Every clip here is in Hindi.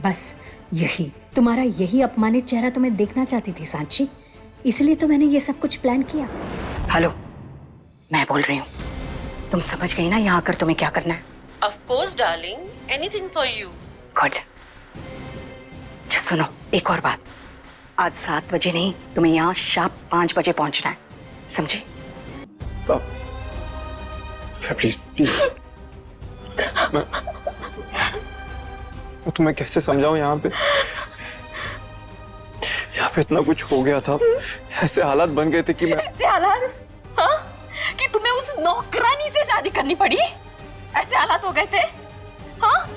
बस यही तुम्हारा यही अपमानित चेहरा तो मैं देखना चाहती थी सांची, इसलिए तो मैंने ये सब कुछ प्लान किया। हेलो, मैं बोल रही हूँ, तुम समझ गई ना यहाँ आकर तुम्हें क्या करना है? Of course, darling. Anything for you. Good. अच्छा सुनो, एक और बात, आज 7 बजे नहीं, तुम्हें यहाँ शाम 5 बजे पहुंचना है, समझी? प्लीज प्लीज, मैं तुम्हें कैसे समझाऊं? यहाँ पे इतना कुछ हो गया था, ऐसे हालात बन गए थे कि मैं ऐसे हालात, हाँ? कि तुम्हें उस नौकरानी से शादी करनी पड़ी? ऐसे हालात हो गए थे, हाँ?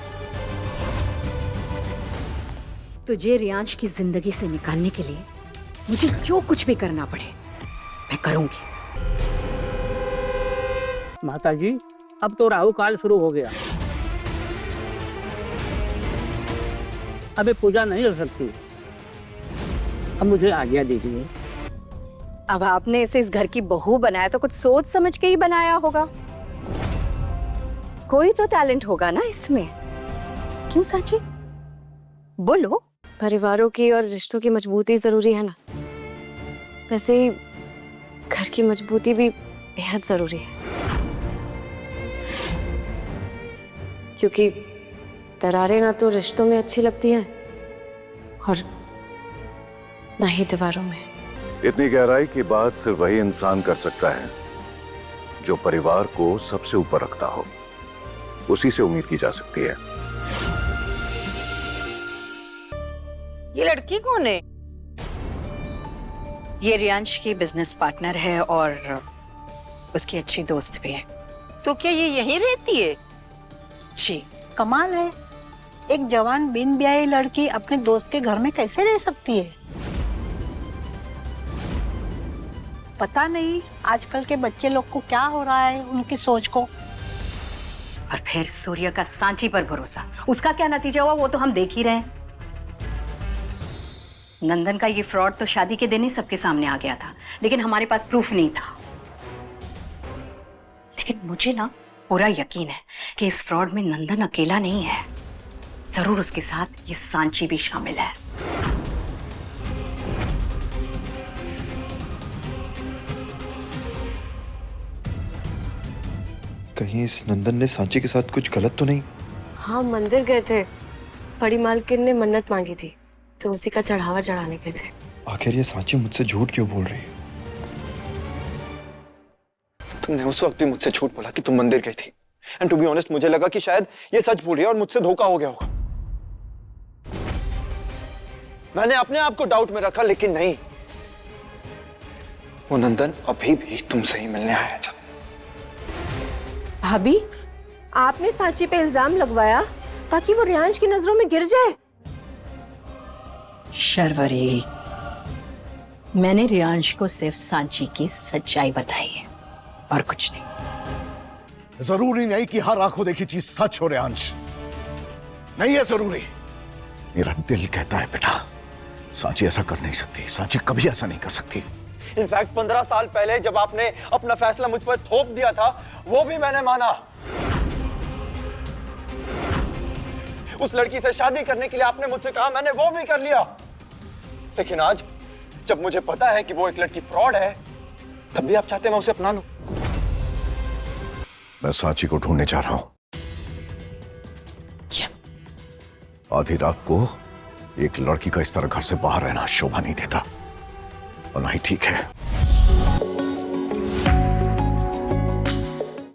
तुझे रियांश की जिंदगी से निकालने के लिए मुझे जो कुछ भी करना पड़े मैं करूंगी। माताजी, अब तो राहु काल शुरू हो गया, अबे पूजा नहीं हो सकती। अब मुझे आज्ञा दीजिए। अब आपने इसे इस घर की बहू बनाया तो कुछ सोच समझ के ही बनाया होगा। कोई तो टैलेंट होगा ना इसमें, क्यों सांची? बोलो। परिवारों की और रिश्तों की मजबूती जरूरी है ना, वैसे ही घर की मजबूती भी बेहद जरूरी है, क्योंकि दरारें ना तो रिश्तों में अच्छी लगती हैं और ना ही दीवारों में। इतनी गहराई की बात सिर्फ वही इंसान कर सकता है जो परिवार को सबसे ऊपर रखता हो, उसी से उम्मीद की जा सकती है। ये लड़की कौन है? ये रियांश की बिजनेस पार्टनर है और उसकी अच्छी दोस्त भी है। तो क्या ये यहीं रहती है? जी। कमाल है, एक जवान बिन ब्याही लड़की अपने दोस्त के घर में कैसे रह सकती है? पता नहीं आजकल के बच्चे लोग को क्या हो रहा है, उनकी सोच को। और फिर सूर्य का सांची पर भरोसा, उसका क्या नतीजा हुआ वो तो हम देख ही रहे हैं। नंदन का ये फ्रॉड तो शादी के दिन ही सबके सामने आ गया था, लेकिन हमारे पास प्रूफ नहीं था। लेकिन मुझे ना पूरा यकीन है कि इस फ्रॉड में नंदन अकेला नहीं है, जरूर उसके साथ ये सांची भी शामिल है। कहीं इस नंदन ने सांची के साथ कुछ गलत तो नहीं? हाँ, मंदिर गए थे, बड़ी मालकिन ने मन्नत मांगी थी तो उसी का चढ़ावा चढ़ाने गए थे। आखिर ये सांची मुझसे झूठ क्यों बोल रही है? तुमने उस वक्त भी मुझसे झूठ बोला कि तुम मंदिर गई थी, एंड टू बी ऑनेस्ट मुझे लगा कि शायद ये सच बोल रही है और मुझसे धोखा हो गया होगा। मैंने अपने आप को डाउट में रखा, लेकिन नहीं, वो नंदन अभी भी तुमसे ही मिलने आया था। भाभी, आपने सांची पे इल्जाम लगवाया ताकि वो रियांश की नजरों में गिर जाए। शर्वरी, मैंने रियांश को सिर्फ सांची की सच्चाई बताई है और कुछ नहीं। जरूरी नहीं कि हर आंखों देखी चीज सच हो रियांश, नहीं है जरूरी। मेरा दिल कहता है बेटा, सांची ऐसा कर नहीं सकती, सांची कभी ऐसा नहीं कर सकती। इनफैक्ट 15 साल पहले जब आपने अपना फैसला मुझ पर थोप दिया था, वो भी मैंने माना। उस लड़की से शादी करने के लिए आपने मुझसे कहा, मैंने वो भी कर लिया। लेकिन आज जब मुझे पता है कि वो एक लड़की फ्रॉड है, तब भी आप चाहते हैं मैं उसे अपना लूं। मैं सांची को ढूंढने जा रहा हूं। क्या? आधी रात को एक लड़की का इस तरह घर से बाहर रहना शोभा नहीं देता और ना ही ठीक है।